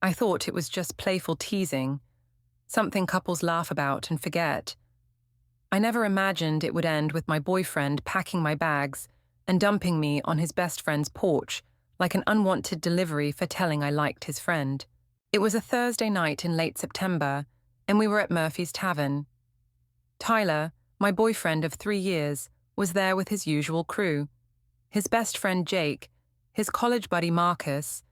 I thought it was just playful teasing, something couples laugh about and forget. I never imagined it would end with my boyfriend packing my bags and dumping me on his best friend's porch like an unwanted delivery for telling I liked his friend. It was a Thursday night in late September, and we were at Murphy's Tavern. Tyler, my boyfriend of 3 years, was there with his usual crew. His best friend Jake, his college buddy Marcus,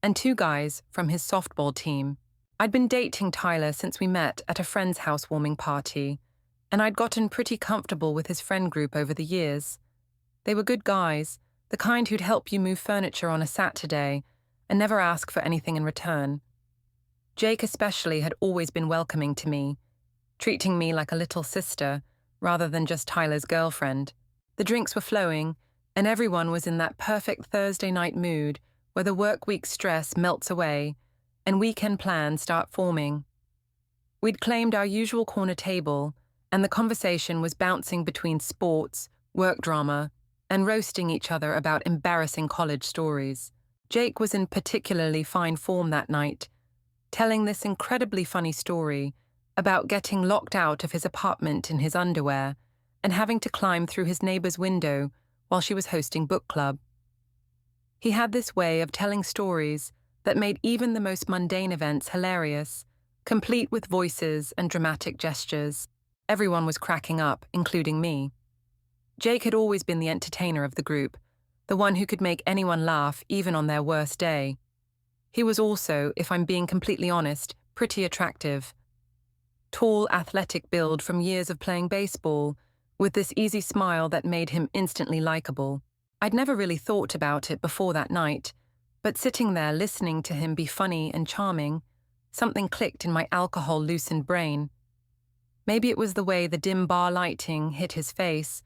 and 2 guys from his softball team. I'd been dating Tyler since we met at a friend's housewarming party, and I'd gotten pretty comfortable with his friend group over the years. They were good guys, the kind who'd help you move furniture on a Saturday and never ask for anything in return. Jake especially had always been welcoming to me, treating me like a little sister rather than just Tyler's girlfriend. The drinks were flowing, and everyone was in that perfect Thursday night mood where the work week stress melts away and weekend plans start forming. We'd claimed our usual corner table, and the conversation was bouncing between sports, work drama, and roasting each other about embarrassing college stories. Jake was in particularly fine form that night, telling this incredibly funny story about getting locked out of his apartment in his underwear and having to climb through his neighbor's window while she was hosting book club. He had this way of telling stories that made even the most mundane events hilarious, complete with voices and dramatic gestures. Everyone was cracking up, including me. Jake had always been the entertainer of the group, the one who could make anyone laugh even on their worst day. He was also, if I'm being completely honest, pretty attractive. Tall, athletic build from years of playing baseball, with this easy smile that made him instantly likable. I'd never really thought about it before that night, but sitting there listening to him be funny and charming, something clicked in my alcohol-loosened brain. Maybe it was the way the dim bar lighting hit his face,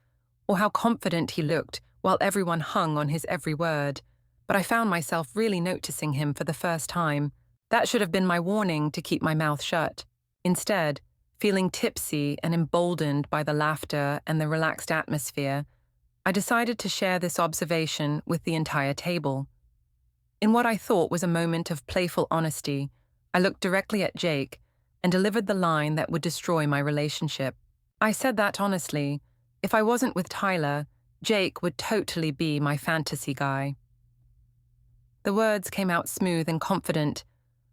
or how confident he looked while everyone hung on his every word, but I found myself really noticing him for the first time. That should have been my warning to keep my mouth shut. Instead, feeling tipsy and emboldened by the laughter and the relaxed atmosphere, I decided to share this observation with the entire table. In what I thought was a moment of playful honesty, I looked directly at Jake and delivered the line that would destroy my relationship. I said that honestly, if I wasn't with Tyler, Jake would totally be my fantasy guy. The words came out smooth and confident,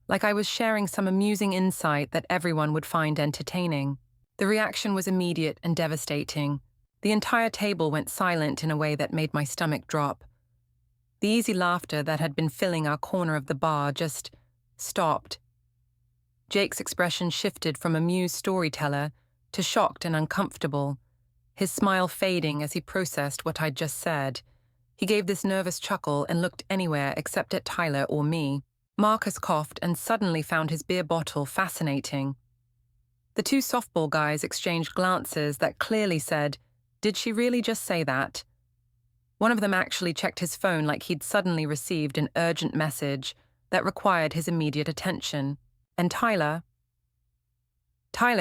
like I was sharing some amusing insight that everyone would find entertaining. The reaction was immediate and devastating. The entire table went silent in a way that made my stomach drop. The easy laughter that had been filling our corner of the bar just stopped. Jake's expression shifted from amused storyteller to shocked and uncomfortable, his smile fading as he processed what I'd just said. He gave this nervous chuckle and looked anywhere except at Tyler or me. Marcus coughed and suddenly found his beer bottle fascinating. The 2 softball guys exchanged glances that clearly said, "Did she really just say that?" One of them actually checked his phone like he'd suddenly received an urgent message that required his immediate attention. And Tyler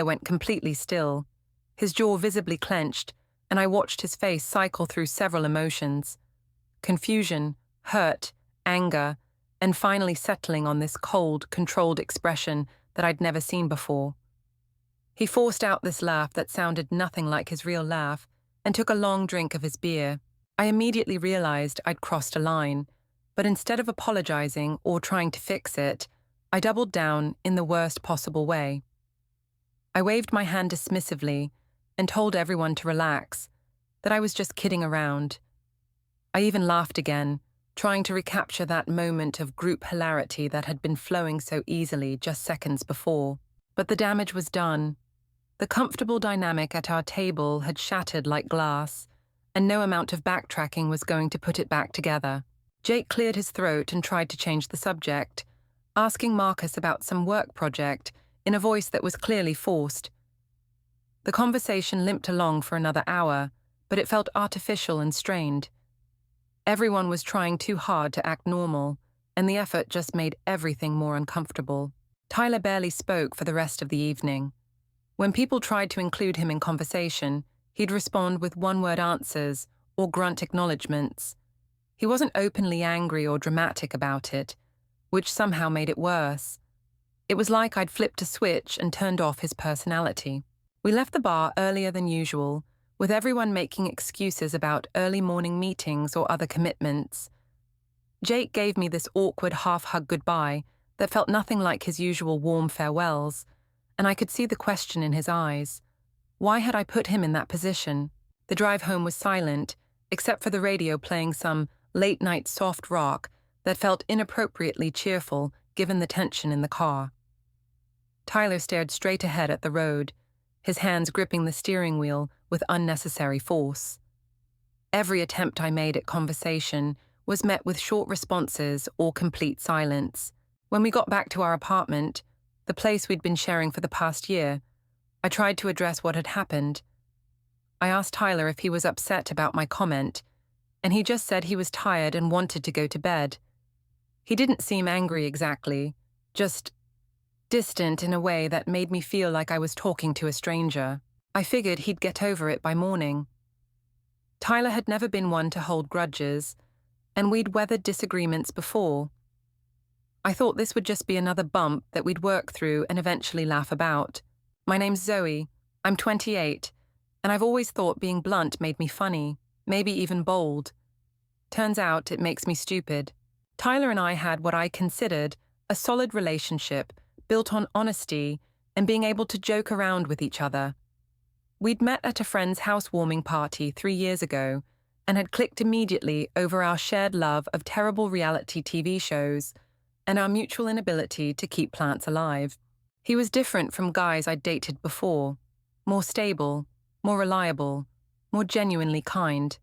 went completely still, his jaw visibly clenched, and I watched his face cycle through several emotions: confusion, hurt, anger, and finally settling on this cold, controlled expression that I'd never seen before. He forced out this laugh that sounded nothing like his real laugh and took a long drink of his beer. I immediately realized I'd crossed a line, but instead of apologizing or trying to fix it, I doubled down in the worst possible way. I waved my hand dismissively and told everyone to relax, that I was just kidding around. I even laughed again, trying to recapture that moment of group hilarity that had been flowing so easily just seconds before. But the damage was done. The comfortable dynamic at our table had shattered like glass, and no amount of backtracking was going to put it back together. Jake cleared his throat and tried to change the subject, asking Marcus about some work project in a voice that was clearly forced. The conversation limped along for another hour, but it felt artificial and strained. Everyone was trying too hard to act normal, and the effort just made everything more uncomfortable. Tyler barely spoke for the rest of the evening. When people tried to include him in conversation, he'd respond with one-word answers or grunt acknowledgements. He wasn't openly angry or dramatic about it, which somehow made it worse. It was like I'd flipped a switch and turned off his personality. We left the bar earlier than usual, with everyone making excuses about early morning meetings or other commitments. Jake gave me this awkward half-hug goodbye that felt nothing like his usual warm farewells, and I could see the question in his eyes. Why had I put him in that position? The drive home was silent, except for the radio playing some late-night soft rock that felt inappropriately cheerful given the tension in the car. Tyler stared straight ahead at the road, his hands gripping the steering wheel with unnecessary force. Every attempt I made at conversation was met with short responses or complete silence. When we got back to our apartment, the place we'd been sharing for the past year, I tried to address what had happened. I asked Tyler if he was upset about my comment, and he just said he was tired and wanted to go to bed. He didn't seem angry exactly, just distant in a way that made me feel like I was talking to a stranger. I figured he'd get over it by morning. Tyler had never been one to hold grudges, and we'd weathered disagreements before. I thought this would just be another bump that we'd work through and eventually laugh about. My name's Zoe, I'm 28, and I've always thought being blunt made me funny, maybe even bold. Turns out it makes me stupid. Tyler and I had what I considered a solid relationship built on honesty and being able to joke around with each other. We'd met at a friend's housewarming party 3 years ago and had clicked immediately over our shared love of terrible reality TV shows and our mutual inability to keep plants alive. He was different from guys I'd dated before, more stable, more reliable, more genuinely kind.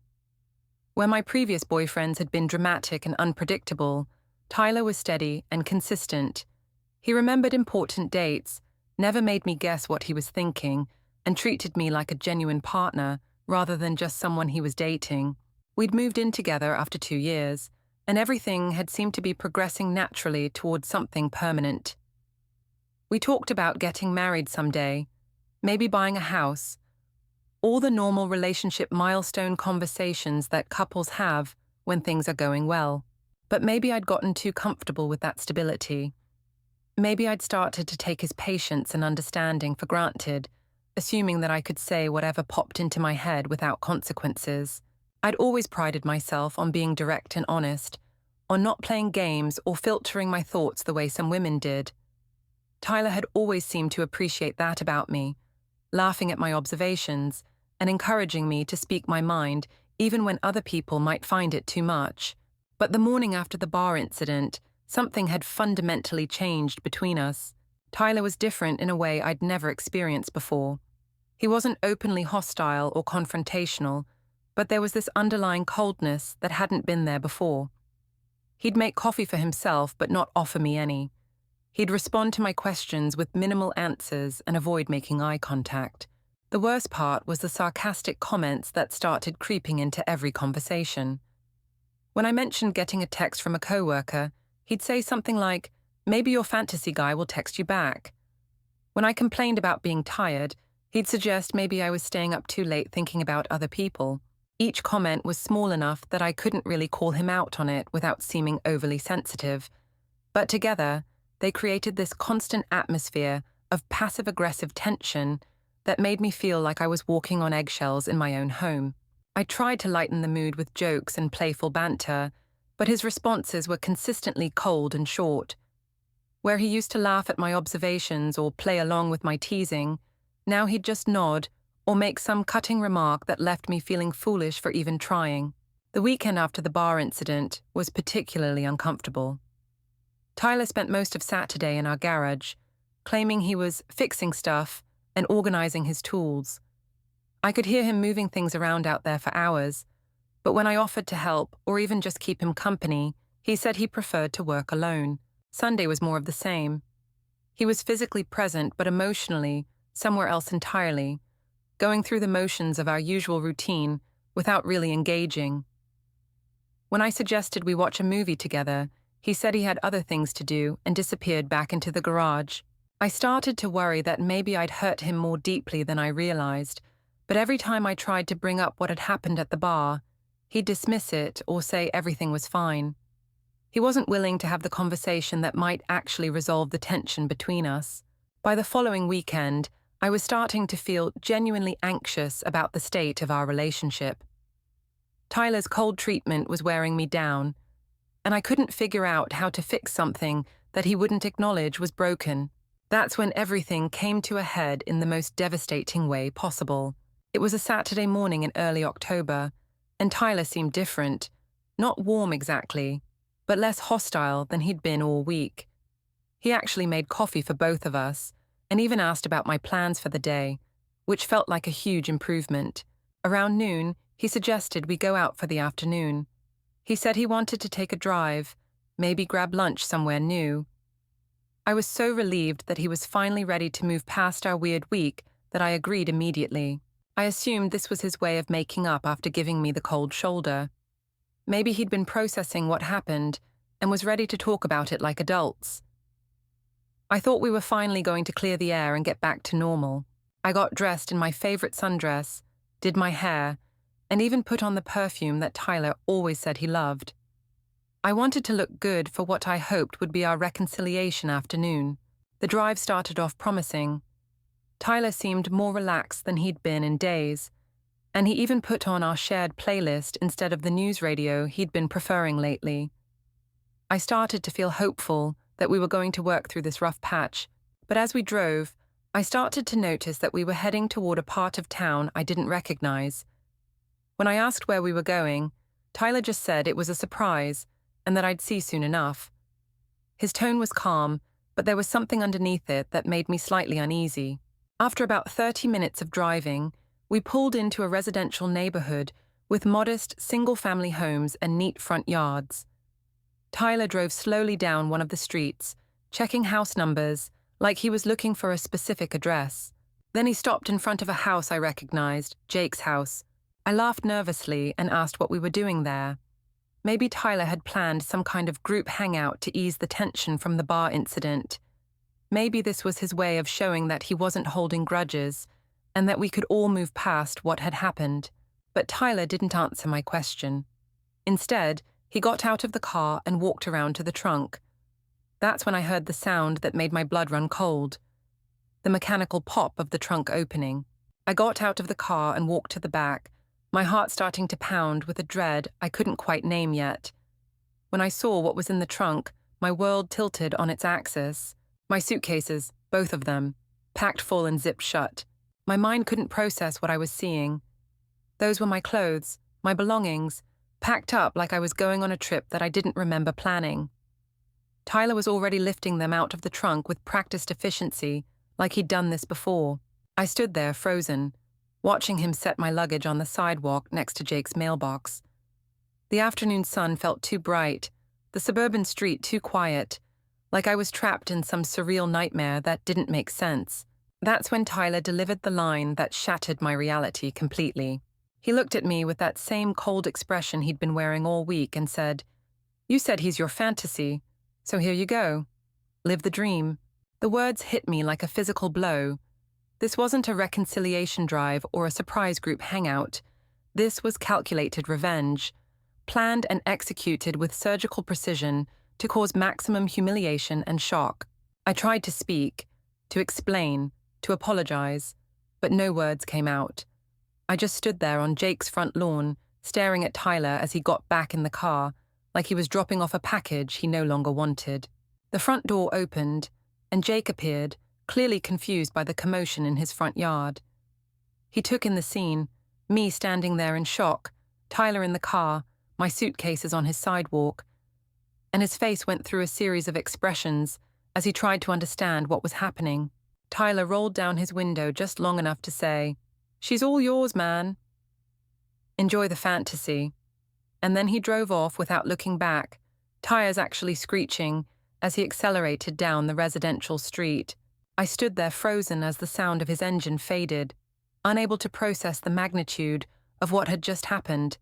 Where my previous boyfriends had been dramatic and unpredictable, Tyler was steady and consistent. He remembered important dates, never made me guess what he was thinking, and treated me like a genuine partner rather than just someone he was dating. We'd moved in together after 2 years, and everything had seemed to be progressing naturally towards something permanent. We talked about getting married someday, maybe buying a house, all the normal relationship milestone conversations that couples have when things are going well. But maybe I'd gotten too comfortable with that stability. Maybe I'd started to take his patience and understanding for granted, assuming that I could say whatever popped into my head without consequences. I'd always prided myself on being direct and honest, on not playing games or filtering my thoughts the way some women did. Tyler had always seemed to appreciate that about me, laughing at my observations and encouraging me to speak my mind even when other people might find it too much. But the morning after the bar incident, something had fundamentally changed between us. Tyler was different in a way I'd never experienced before. He wasn't openly hostile or confrontational, but there was this underlying coldness that hadn't been there before. He'd make coffee for himself but not offer me any. He'd respond to my questions with minimal answers and avoid making eye contact. The worst part was the sarcastic comments that started creeping into every conversation. When I mentioned getting a text from a coworker, he'd say something like, "Maybe your fantasy guy will text you back." When I complained about being tired, he'd suggest maybe I was staying up too late thinking about other people. Each comment was small enough that I couldn't really call him out on it without seeming overly sensitive. But together, they created this constant atmosphere of passive-aggressive tension that made me feel like I was walking on eggshells in my own home. I tried to lighten the mood with jokes and playful banter, but his responses were consistently cold and short. Where he used to laugh at my observations or play along with my teasing, now he'd just nod or make some cutting remark that left me feeling foolish for even trying. The weekend after the bar incident was particularly uncomfortable. Tyler spent most of Saturday in our garage, claiming he was fixing stuff and organizing his tools. I could hear him moving things around out there for hours, but when I offered to help or even just keep him company, he said he preferred to work alone. Sunday was more of the same. He was physically present but emotionally somewhere else entirely, going through the motions of our usual routine without really engaging. When I suggested we watch a movie together, he said he had other things to do and disappeared back into the garage. I started to worry that maybe I'd hurt him more deeply than I realized, but every time I tried to bring up what had happened at the bar, he'd dismiss it or say everything was fine. He wasn't willing to have the conversation that might actually resolve the tension between us. By the following weekend, I was starting to feel genuinely anxious about the state of our relationship. Tyler's cold treatment was wearing me down, and I couldn't figure out how to fix something that he wouldn't acknowledge was broken. That's when everything came to a head in the most devastating way possible. It was a Saturday morning in early October, and Tyler seemed different. Not warm exactly, but less hostile than he'd been all week. He actually made coffee for both of us, and even asked about my plans for the day, which felt like a huge improvement. Around noon, he suggested we go out for the afternoon. He said he wanted to take a drive, maybe grab lunch somewhere new. I was so relieved that he was finally ready to move past our weird week that I agreed immediately. I assumed this was his way of making up after giving me the cold shoulder. Maybe he'd been processing what happened and was ready to talk about it like adults. I thought we were finally going to clear the air and get back to normal. I got dressed in my favorite sundress, did my hair, and even put on the perfume that Tyler always said he loved. I wanted to look good for what I hoped would be our reconciliation afternoon. The drive started off promising. Tyler seemed more relaxed than he'd been in days, and he even put on our shared playlist instead of the news radio he'd been preferring lately. I started to feel hopeful that we were going to work through this rough patch, but as we drove, I started to notice that we were heading toward a part of town I didn't recognize. When I asked where we were going, Tyler just said it was a surprise and that I'd see soon enough. His tone was calm, but there was something underneath it that made me slightly uneasy. After about 30 minutes of driving, we pulled into a residential neighborhood with modest single-family homes and neat front yards. Tyler drove slowly down one of the streets, checking house numbers like he was looking for a specific address. Then he stopped in front of a house I recognized, Jake's house. I laughed nervously and asked what we were doing there. Maybe Tyler had planned some kind of group hangout to ease the tension from the bar incident. Maybe this was his way of showing that he wasn't holding grudges and that we could all move past what had happened. But Tyler didn't answer my question. Instead, he got out of the car and walked around to the trunk. That's when I heard the sound that made my blood run cold. The mechanical pop of the trunk opening. I got out of the car and walked to the back, my heart starting to pound with a dread I couldn't quite name yet. When I saw what was in the trunk, my world tilted on its axis. My suitcases, both of them, packed full and zipped shut. My mind couldn't process what I was seeing. Those were my clothes, my belongings, packed up like I was going on a trip that I didn't remember planning. Tyler was already lifting them out of the trunk with practiced efficiency, like he'd done this before. I stood there, frozen, watching him set my luggage on the sidewalk next to Jake's mailbox. The afternoon sun felt too bright, the suburban street too quiet, like I was trapped in some surreal nightmare that didn't make sense. That's when Tyler delivered the line that shattered my reality completely. He looked at me with that same cold expression he'd been wearing all week and said, "You said he's your fantasy, so here you go. Live the dream." The words hit me like a physical blow. This wasn't a reconciliation drive or a surprise group hangout. This was calculated revenge, planned and executed with surgical precision to cause maximum humiliation and shock. I tried to speak, to explain, to apologize, but no words came out. I just stood there on Jake's front lawn, staring at Tyler as he got back in the car, like he was dropping off a package he no longer wanted. The front door opened, and Jake appeared, clearly confused by the commotion in his front yard. He took in the scene, me standing there in shock, Tyler in the car, my suitcases on his sidewalk, and his face went through a series of expressions as he tried to understand what was happening. Tyler rolled down his window just long enough to say, "She's all yours, man. Enjoy the fantasy." And then he drove off without looking back, tires actually screeching as he accelerated down the residential street. I stood there frozen as the sound of his engine faded, unable to process the magnitude of what had just happened.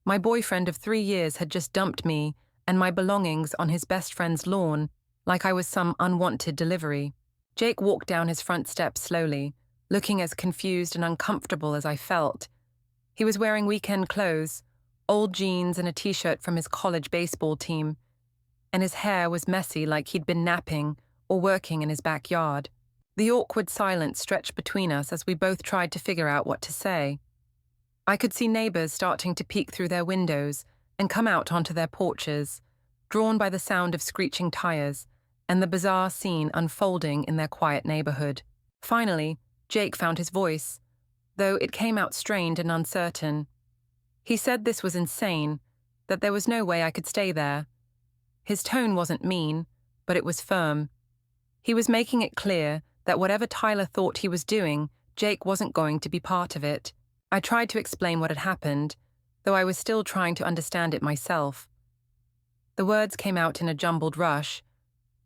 My boyfriend of 3 years had just dumped me and my belongings on his best friend's lawn like I was some unwanted delivery. Jake walked down his front steps slowly, looking as confused and uncomfortable as I felt. He was wearing weekend clothes, old jeans and a t-shirt from his college baseball team, and his hair was messy like he'd been napping or working in his backyard. The awkward silence stretched between us as we both tried to figure out what to say. I could see neighbors starting to peek through their windows and come out onto their porches, drawn by the sound of screeching tires and the bizarre scene unfolding in their quiet neighborhood. Finally, Jake found his voice, though it came out strained and uncertain. He said this was insane, that there was no way I could stay there. His tone wasn't mean, but it was firm. He was making it clear that whatever Tyler thought he was doing, Jake wasn't going to be part of it. I tried to explain what had happened, though I was still trying to understand it myself. The words came out in a jumbled rush,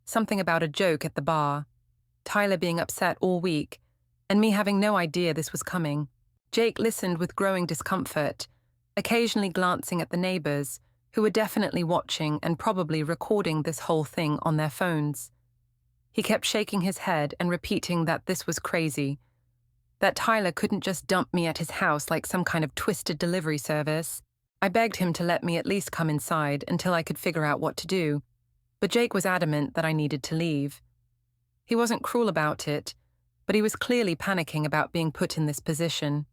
something about a joke at the bar, Tyler being upset all week, and me having no idea this was coming. Jake listened with growing discomfort, occasionally glancing at the neighbors, who were definitely watching and probably recording this whole thing on their phones. He kept shaking his head and repeating that this was crazy, that Tyler couldn't just dump me at his house like some kind of twisted delivery service. I begged him to let me at least come inside until I could figure out what to do, but Jake was adamant that I needed to leave. He wasn't cruel about it, but he was clearly panicking about being put in this position.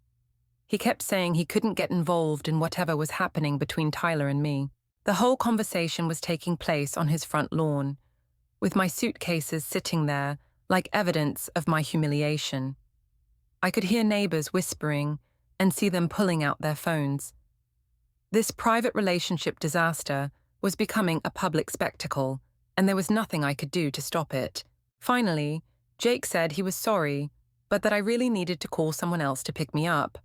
He kept saying he couldn't get involved in whatever was happening between Tyler and me. The whole conversation was taking place on his front lawn, with my suitcases sitting there like evidence of my humiliation. I could hear neighbors whispering and see them pulling out their phones. This private relationship disaster was becoming a public spectacle, and there was nothing I could do to stop it. Finally, Jake said he was sorry, but that I really needed to call someone else to pick me up.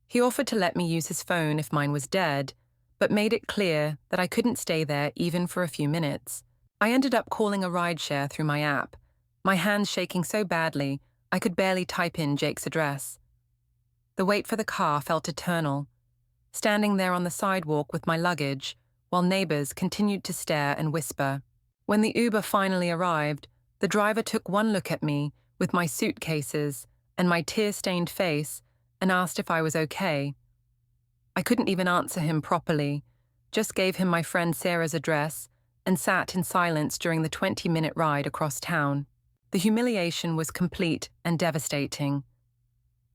He offered to let me use his phone if mine was dead, but made it clear that I couldn't stay there even for a few minutes. I ended up calling a rideshare through my app, my hands shaking so badly I could barely type in Jake's address. The wait for the car felt eternal, standing there on the sidewalk with my luggage, while neighbors continued to stare and whisper. When the Uber finally arrived, the driver took one look at me with my suitcases and my tear-stained face and asked if I was okay. I couldn't even answer him properly, just gave him my friend Sarah's address and sat in silence during the 20-minute ride across town. The humiliation was complete and devastating.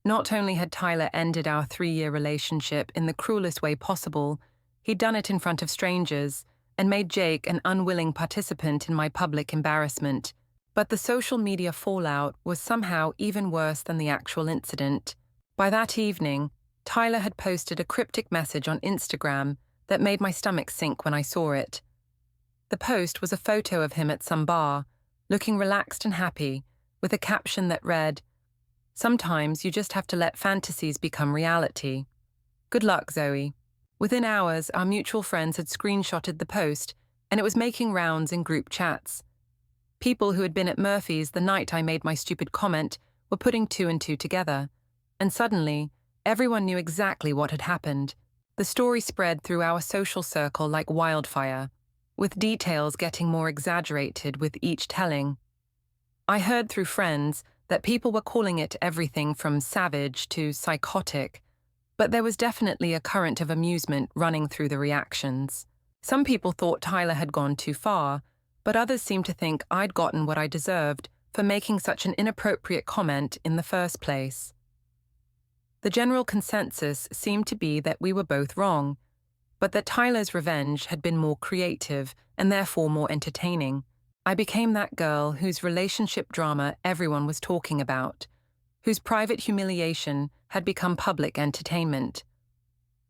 Not only had Tyler ended our 3-year relationship in the cruelest way possible, he'd done it in front of strangers and made Jake an unwilling participant in my public embarrassment. But the social media fallout was somehow even worse than the actual incident. By that evening, Tyler had posted a cryptic message on Instagram that made my stomach sink when I saw it. The post was a photo of him at some bar, looking relaxed and happy, with a caption that read, "Sometimes you just have to let fantasies become reality. Good luck, Zoe." Within hours, our mutual friends had screenshotted the post, and it was making rounds in group chats. People who had been at Murphy's the night I made my stupid comment were putting 2 and 2 together, and suddenly, everyone knew exactly what had happened. The story spread through our social circle like wildfire, with details getting more exaggerated with each telling. I heard through friends that people were calling it everything from savage to psychotic, but there was definitely a current of amusement running through the reactions. Some people thought Tyler had gone too far, but others seemed to think I'd gotten what I deserved for making such an inappropriate comment in the first place. The general consensus seemed to be that we were both wrong, but that Tyler's revenge had been more creative and therefore more entertaining. I became that girl whose relationship drama everyone was talking about, whose private humiliation had become public entertainment.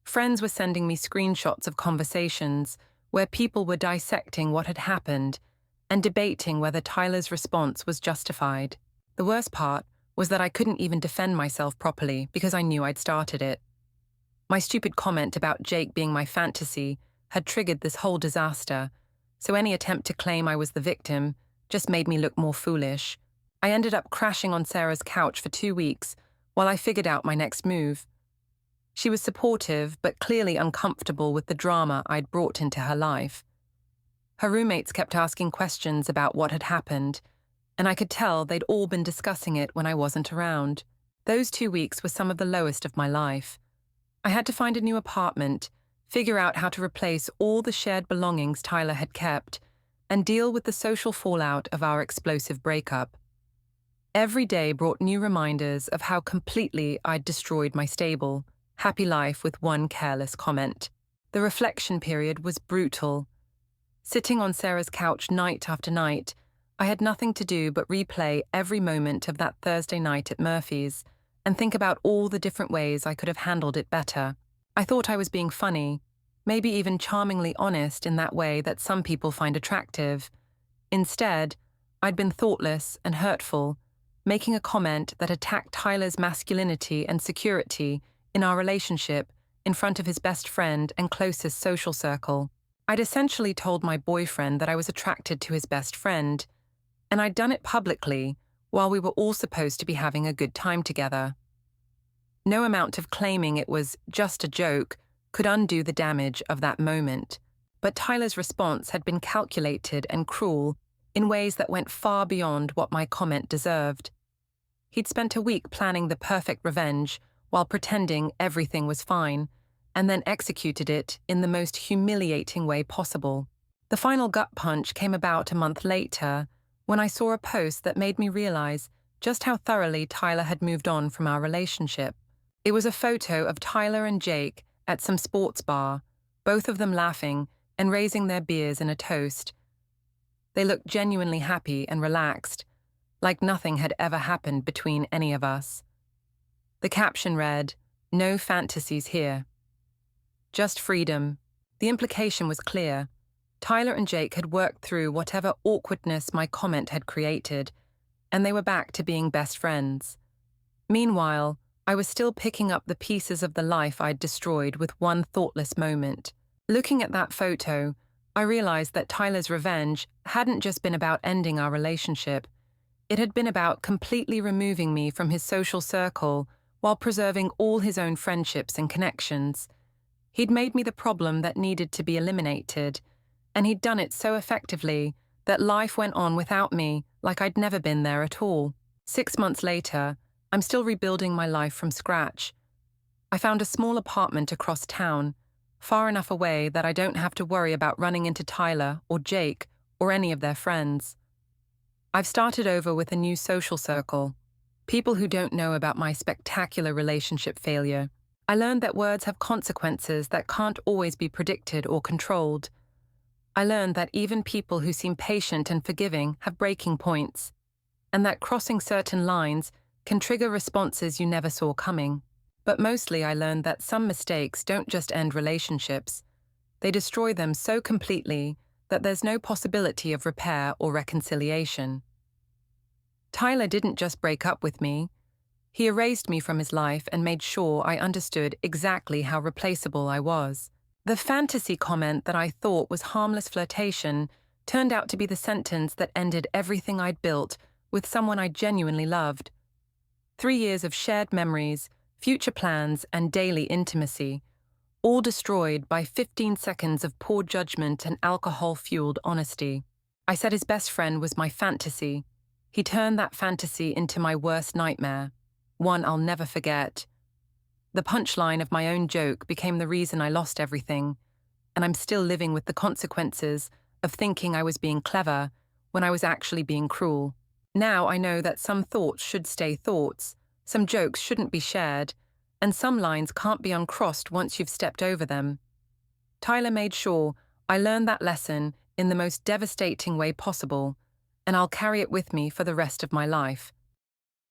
Friends were sending me screenshots of conversations where people were dissecting what had happened and debating whether Tyler's response was justified. The worst part was that I couldn't even defend myself properly because I knew I'd started it. My stupid comment about Jake being my fantasy had triggered this whole disaster, so any attempt to claim I was the victim just made me look more foolish. I ended up crashing on Sarah's couch for 2 weeks while I figured out my next move. She was supportive but clearly uncomfortable with the drama I'd brought into her life. Her roommates kept asking questions about what had happened, and I could tell they'd all been discussing it when I wasn't around. Those 2 weeks were some of the lowest of my life. I had to find a new apartment, figure out how to replace all the shared belongings Tyler had kept, and deal with the social fallout of our explosive breakup. Every day brought new reminders of how completely I'd destroyed my stable, happy life with one careless comment. The reflection period was brutal. Sitting on Sarah's couch night after night, I had nothing to do but replay every moment of that Thursday night at Murphy's and think about all the different ways I could have handled it better. I thought I was being funny, maybe even charmingly honest in that way that some people find attractive. Instead, I'd been thoughtless and hurtful, making a comment that attacked Tyler's masculinity and security in our relationship in front of his best friend and closest social circle. I'd essentially told my boyfriend that I was attracted to his best friend, and I'd done it publicly while we were all supposed to be having a good time together. No amount of claiming it was just a joke could undo the damage of that moment, but Tyler's response had been calculated and cruel in ways that went far beyond what my comment deserved. He'd spent a week planning the perfect revenge while pretending everything was fine, and then executed it in the most humiliating way possible. The final gut punch came about a month later, when I saw a post that made me realize just how thoroughly Tyler had moved on from our relationship. It was a photo of Tyler and Jake at some sports bar, both of them laughing and raising their beers in a toast. They looked genuinely happy and relaxed, like nothing had ever happened between any of us. The caption read, "No fantasies here. Just freedom." The implication was clear. Tyler and Jake had worked through whatever awkwardness my comment had created, and they were back to being best friends. Meanwhile, I was still picking up the pieces of the life I'd destroyed with one thoughtless moment. Looking at that photo, I realized that Tyler's revenge hadn't just been about ending our relationship. It had been about completely removing me from his social circle while preserving all his own friendships and connections. He'd made me the problem that needed to be eliminated, and he'd done it so effectively that life went on without me like I'd never been there at all. 6 months later, I'm still rebuilding my life from scratch. I found a small apartment across town, far enough away that I don't have to worry about running into Tyler or Jake or any of their friends. I've started over with a new social circle, people who don't know about my spectacular relationship failure. I learned that words have consequences that can't always be predicted or controlled. I learned that even people who seem patient and forgiving have breaking points, and that crossing certain lines can trigger responses you never saw coming. But mostly I learned that some mistakes don't just end relationships. They destroy them so completely that there's no possibility of repair or reconciliation. Tyler didn't just break up with me. He erased me from his life and made sure I understood exactly how replaceable I was. The fantasy comment that I thought was harmless flirtation turned out to be the sentence that ended everything I'd built with someone I genuinely loved. 3 years of shared memories, future plans, and daily intimacy, all destroyed by 15 seconds of poor judgment and alcohol-fueled honesty. I said his best friend was my fantasy. He turned that fantasy into my worst nightmare, one I'll never forget. The punchline of my own joke became the reason I lost everything, and I'm still living with the consequences of thinking I was being clever when I was actually being cruel. Now I know that some thoughts should stay thoughts, some jokes shouldn't be shared, and some lines can't be uncrossed once you've stepped over them. Tyler made sure I learned that lesson in the most devastating way possible, and I'll carry it with me for the rest of my life.